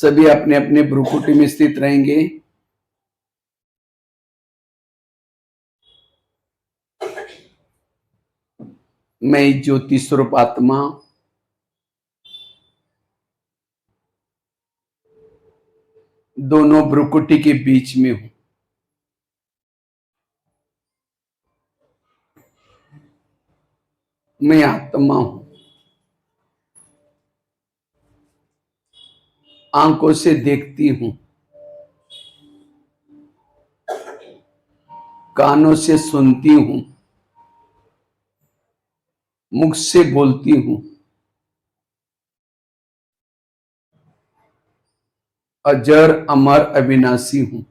सभी अपने अपने भ्रुकुटी में स्थित रहेंगे। मैं ज्योति स्वरूप आत्मा दोनों भ्रुकुटी के बीच में हूं। मैं आत्मा हूं। आंखों से देखती हूं, कानों से सुनती हूं, मुख से बोलती हूं, अजर अमर अविनाशी हूं।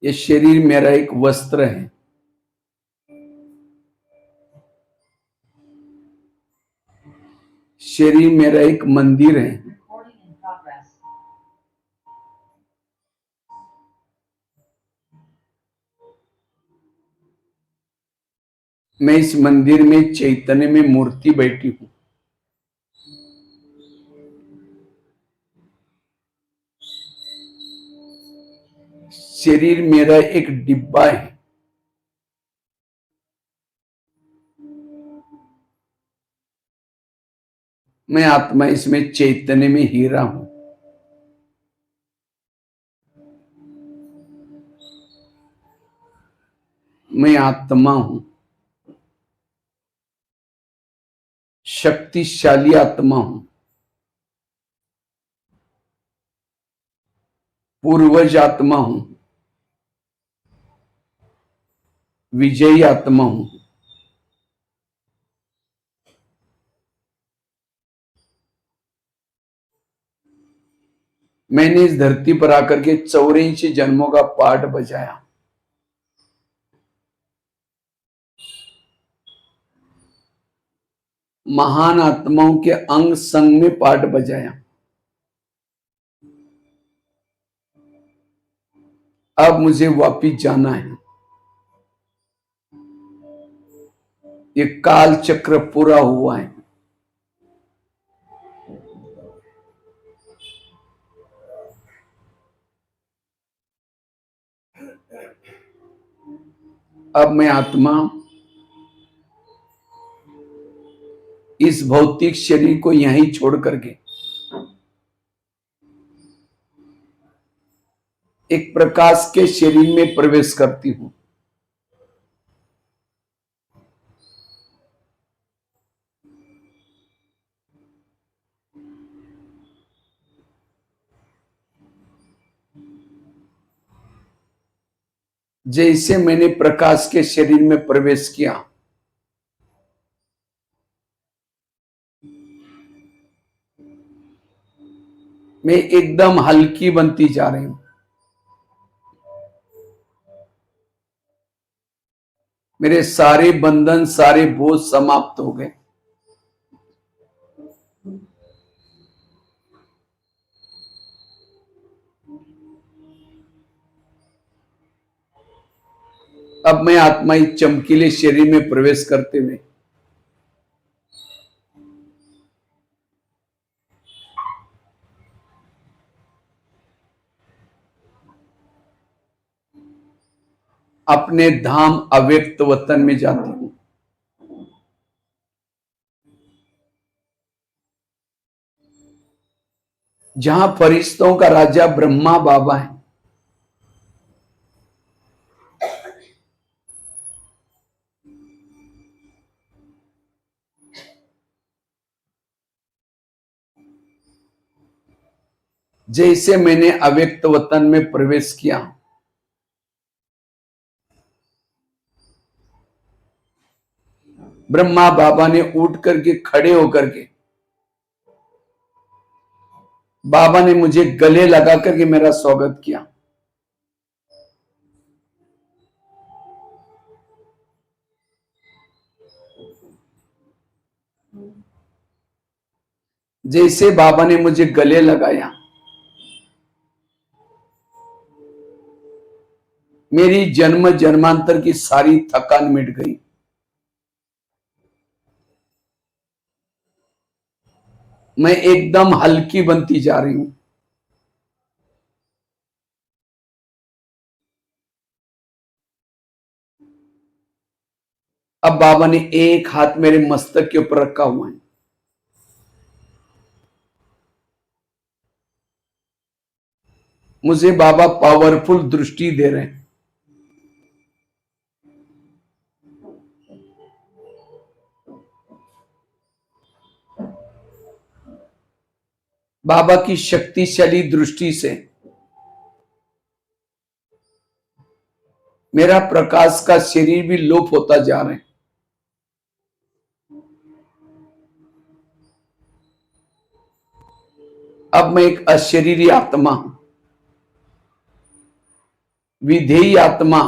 ये शरीर मेरा एक वस्त्र है। शरीर मेरा एक मंदिर है। मैं इस मंदिर में चैतन्य में मूर्ति बैठी हूं। शरीर मेरा एक डिब्बा है। मैं आत्मा इसमें चैतन्य में हीरा हूं। मैं आत्मा हूं, शक्तिशाली आत्मा हूं, पूर्वज आत्मा हूं, विजयी आत्मा हूं। मैंने इस धरती पर आकर के 84 जन्मों का पाठ बजाया। महान आत्माओं के अंग संग में पाठ बजाया। अब मुझे वापिस जाना है। ये काल चक्र पूरा हुआ है। अब मैं आत्मा इस भौतिक शरीर को यहीं छोड़ करके एक प्रकाश के शरीर में प्रवेश करती हूं। जैसे मैंने प्रकाश के शरीर में प्रवेश किया, मैं एकदम हल्की बनती जा रही हूं। मेरे सारे बंधन, सारे बोझ समाप्त हो गए। अब मैं आत्मा इस चमकीले शरीर में प्रवेश करते हुए अपने धाम अव्यक्त वतन में जाती हूं। जहां फरिश्तों का राजा ब्रह्मा बाबा है। जैसे मैंने अव्यक्त वतन में प्रवेश किया, ब्रह्मा बाबा ने उठ करके खड़े होकर के बाबा ने मुझे गले लगा करके मेरा स्वागत किया। जैसे बाबा ने मुझे गले लगाया, मेरी जन्म जन्मांतर की सारी थकान मिट गई। मैं एकदम हल्की बनती जा रही हूं। अब बाबा ने एक हाथ मेरे मस्तक के ऊपर रखा हुआ है। मुझे बाबा पावरफुल दृष्टि दे रहे हैं। बाबा की शक्तिशाली दृष्टि से मेरा प्रकाश का शरीर भी लोप होता जा रहा है। अब मैं एक अशरीरी आत्मा, विधेयी आत्मा,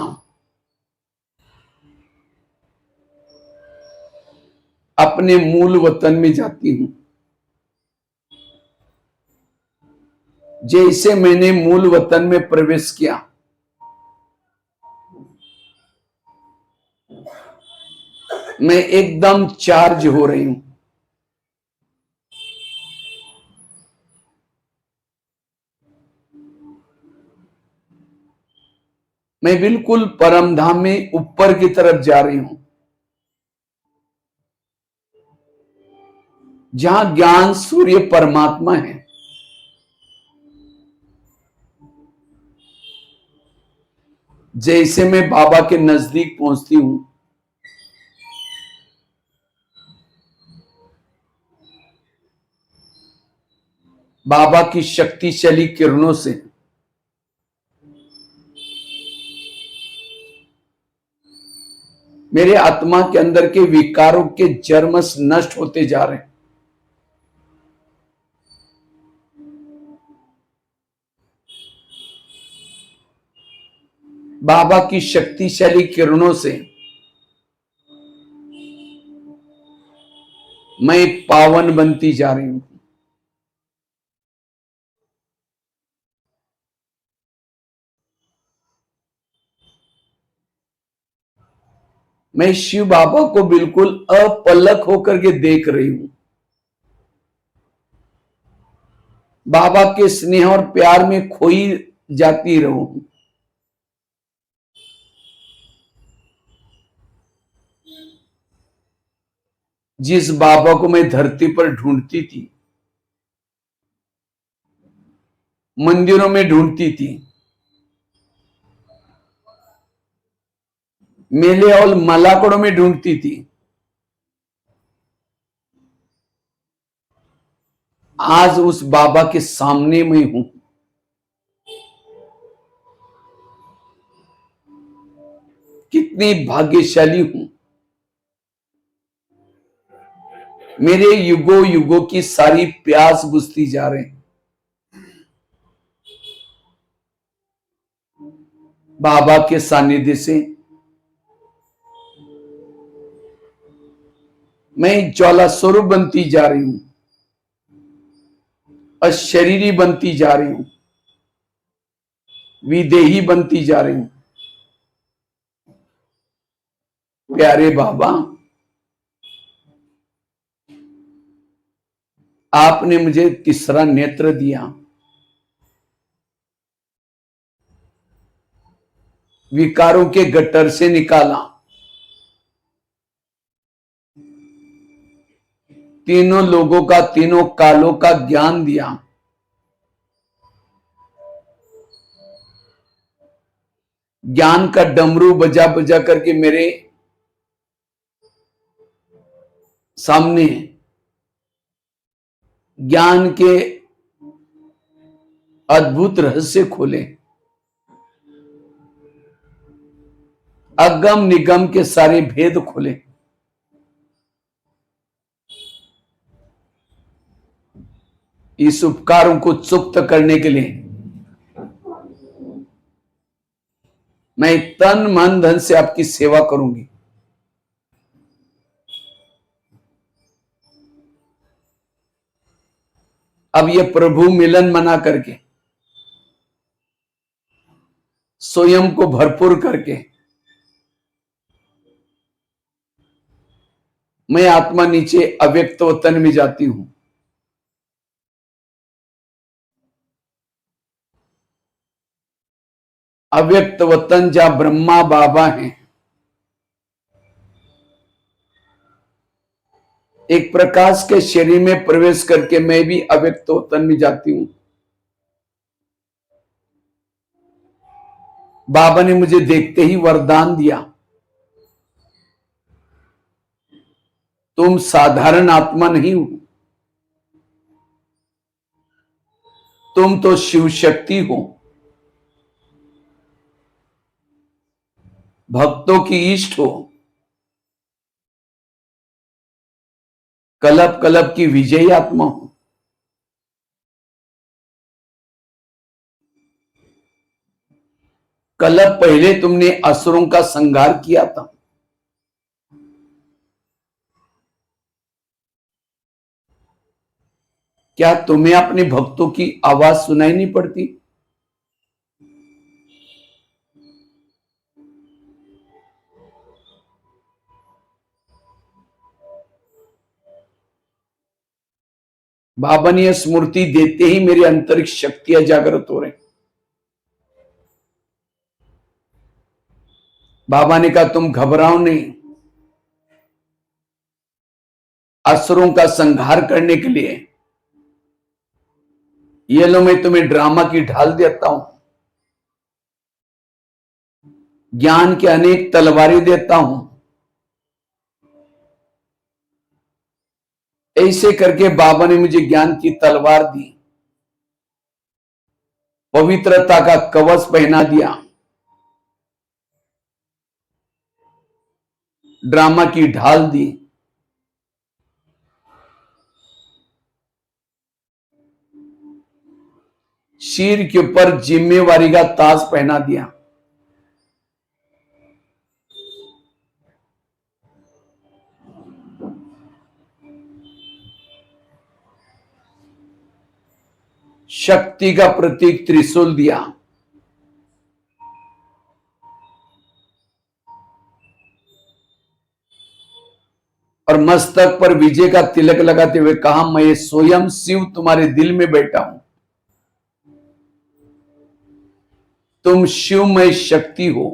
अपने मूल वतन में जाती हूं। जैसे मैंने मूल वतन में प्रवेश किया, मैं एकदम चार्ज हो रही हूं। मैं बिल्कुल परमधाम में ऊपर की तरफ जा रही हूं, जहां ज्ञान सूर्य परमात्मा है। जैसे मैं बाबा के नजदीक पहुंचती हूं, बाबा की शक्तिशाली किरणों से मेरे आत्मा के अंदर के विकारों के जर्मस नष्ट होते जा रहे हैं। बाबा की शक्तिशाली किरणों से मैं पावन बनती जा रही हूं। मैं शिव बाबा को बिल्कुल अपलक होकर के देख रही हूं। बाबा के स्नेह और प्यार में खोई जाती रहूं। जिस बाबा को मैं धरती पर ढूंढती थी, मंदिरों में ढूंढती थी, मेले और मलाकड़ों में ढूंढती थी, आज उस बाबा के सामने में हूं। कितनी भाग्यशाली हूं। मेरे युगों युगों की सारी प्यास बुझती जा रहे हैं। बाबा के सानिध्य से मैं ज्वाला स्वरूप बनती जा रही हूं, अशरीरी बनती जा रही हूं, विदेही बनती जा रही हूं। प्यारे बाबा, आपने मुझे तीसरा नेत्र दिया, विकारों के गट्टर से निकाला, तीनों लोगों का, तीनों कालों का ज्ञान दिया। ज्ञान का डमरू बजा बजा करके मेरे सामने ज्ञान के अद्भुत रहस्य खोले। अगम निगम के सारे भेद खोले। इस उपकारों को चुप्त करने के लिए मैं तन मन धन से आपकी सेवा करूंगी। अब ये प्रभु मिलन मना करके, स्वयं को भरपूर करके, मैं आत्मा नीचे अव्यक्त वतन में जाती हूं। अव्यक्त वतन जहां ब्रह्मा बाबा हैं, एक प्रकाश के शरीर में प्रवेश करके मैं भी अव्यक्त वतन में जाती हूं। बाबा ने मुझे देखते ही वरदान दिया, तुम साधारण आत्मा नहीं हो, तुम तो शिव शक्ति हो, भक्तों की इष्ट हो, कलप कलप की विजयी आत्मा हो। कलप पहले तुमने असुरों का संहार किया था, क्या तुम्हें अपने भक्तों की आवाज सुनाई नहीं पड़ती? बाबा ने यह स्मृति देते ही मेरी अंतरिक्ष शक्तियां जागृत हो रही। बाबा ने कहा तुम घबराओ नहीं, असुरों का संहार करने के लिए ये लो मैं तुम्हें ड्रामा की ढाल देता हूं, ज्ञान की अनेक तलवारें देता हूं। ऐसे करके बाबा ने मुझे ज्ञान की तलवार दी, पवित्रता का कवच पहना दिया, ड्रामा की ढाल दी, सिर के ऊपर जिम्मेवारी का ताज पहना दिया। शक्ति का प्रतीक त्रिशूल दिया, और मस्तक पर विजय का तिलक लगाते हुए कहा मैं स्वयं शिव तुम्हारे दिल में बैठा हूं, तुम शिवमय शक्ति हो।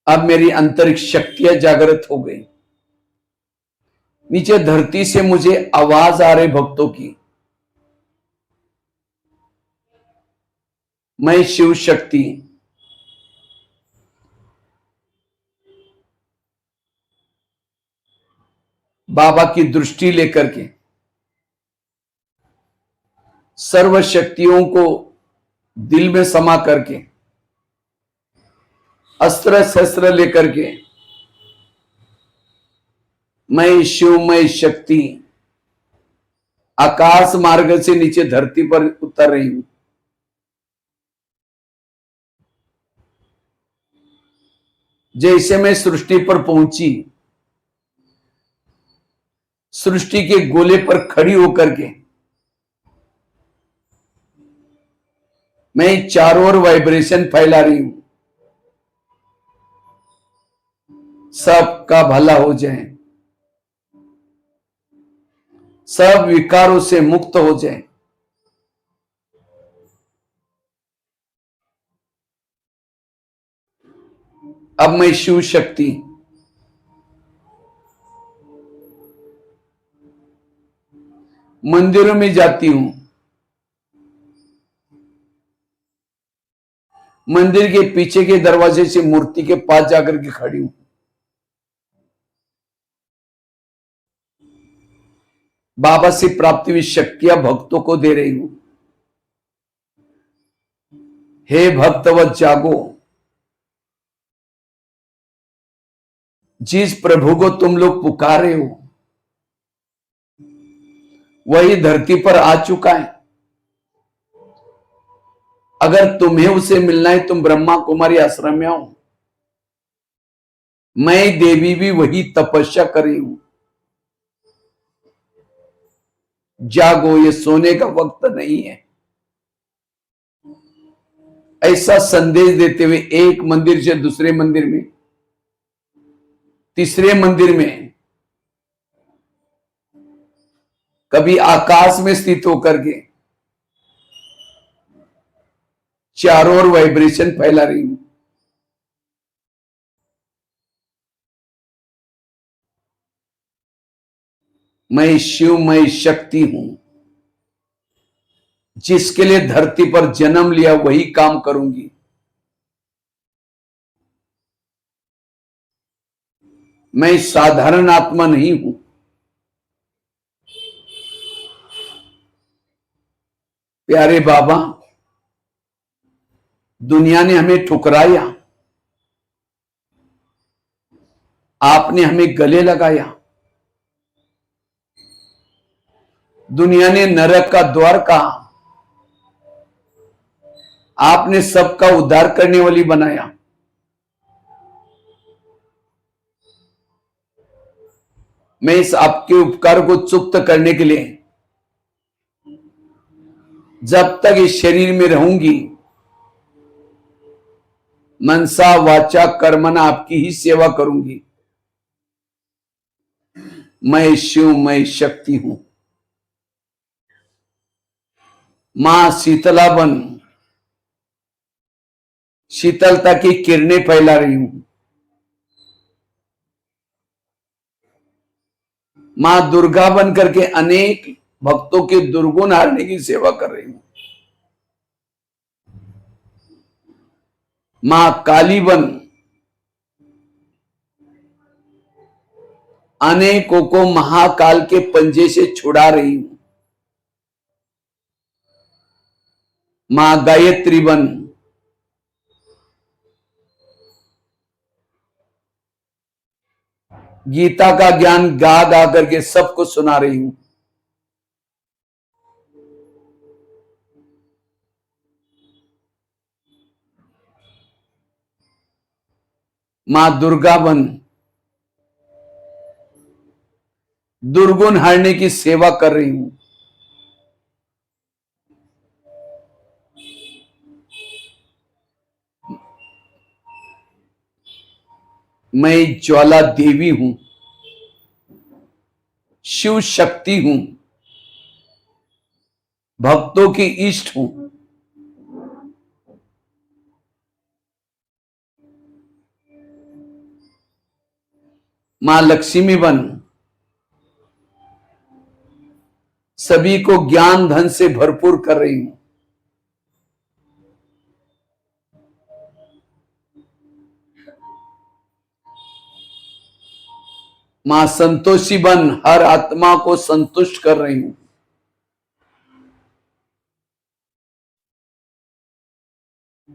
अब मेरी अंतरिक्ष शक्तियां जागृत हो गई। नीचे धरती से मुझे आवाज आ रही भक्तों की, मैं शिव शक्ति, बाबा की दृष्टि लेकर के सर्व शक्तियों को दिल में समा करके अस्त्र शस्त्र लेकर के मैं शिवमय शक्ति आकाश मार्ग से नीचे धरती पर उतर रही हूं। जैसे मैं सृष्टि पर पहुंची, सृष्टि के गोले पर खड़ी होकर के मैं चारों ओर वाइब्रेशन फैला रही हूं, सबका भला हो जाए, सब विकारों से मुक्त हो जाए। अब मैं शिव शक्ति मंदिरों में जाती हूं, मंदिर के पीछे के दरवाजे से मूर्ति के पास जाकर के खड़ी हूं। बाबा से प्राप्ति हुई शक्तियां भक्तों को दे रही हूं। हे भक्तवत जागो, जिस प्रभु को तुम लोग पुकारे हो वही धरती पर आ चुका है। अगर तुम्हें उसे मिलना है तुम ब्रह्मा कुमारी आश्रम में आओ, मैं देवी भी वही तपस्या कर रही हूं। जागो, ये सोने का वक्त नहीं है। ऐसा संदेश देते हुए एक मंदिर से दूसरे मंदिर में तीसरे मंदिर में कभी आकाश में स्थित होकर के चारों ओर वाइब्रेशन फैला रही हूं। मैं शिव, मैं शक्ति हूं। जिसके लिए धरती पर जन्म लिया वही काम करूंगी। मैं साधारण आत्मा नहीं हूं। प्यारे बाबा, दुनिया ने हमें ठुकराया, आपने हमें गले लगाया। दुनिया ने नरक का द्वार कहा, आपने सबका उद्धार करने वाली बनाया। मैं इस आपके उपकार को चुक्त करने के लिए जब तक इस शरीर में रहूंगी, मनसा वाचा कर्मना आपकी ही सेवा करूंगी। मैं शिव, मैं शक्ति हूं। मां शीतला बन शीतलता की किरणें फैला रही हूं। मां दुर्गा बन करके अनेक भक्तों के दुर्गुण हारने की सेवा कर रही हूं। मां काली बन अनेकों को महाकाल के पंजे से छुड़ा रही हूं। मां गायत्री बन गीता का ज्ञान गा गा करके सबको सुना रही हूं। मां दुर्गा बन दुर्गुण हारने की सेवा कर रही हूं। मैं ज्वाला देवी हूं, शिव शक्ति हूं, भक्तों की इष्ट हूं। मां लक्ष्मी बन सभी को ज्ञान धन से भरपूर कर रही हूं। मां संतोषी बन हर आत्मा को संतुष्ट कर रही हूं।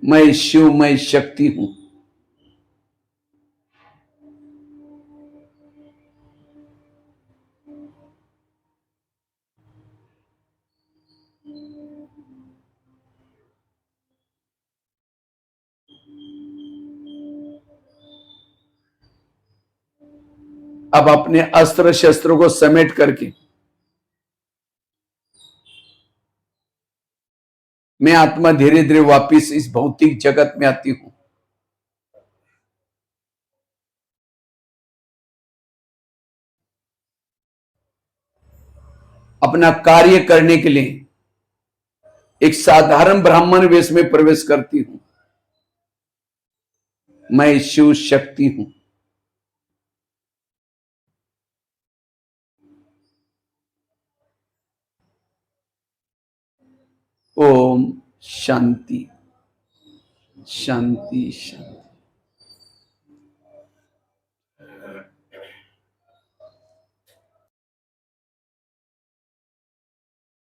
मैं शिव, मैं शक्ति हूं। अब अपने अस्त्र शस्त्रों को समेट करके मैं आत्मा धीरे धीरे वापिस इस भौतिक जगत में आती हूं। अपना कार्य करने के लिए एक साधारण ब्राह्मण वेश में प्रवेश करती हूं। मैं शिव शक्ति हूं। ओम शांति शांति शांति।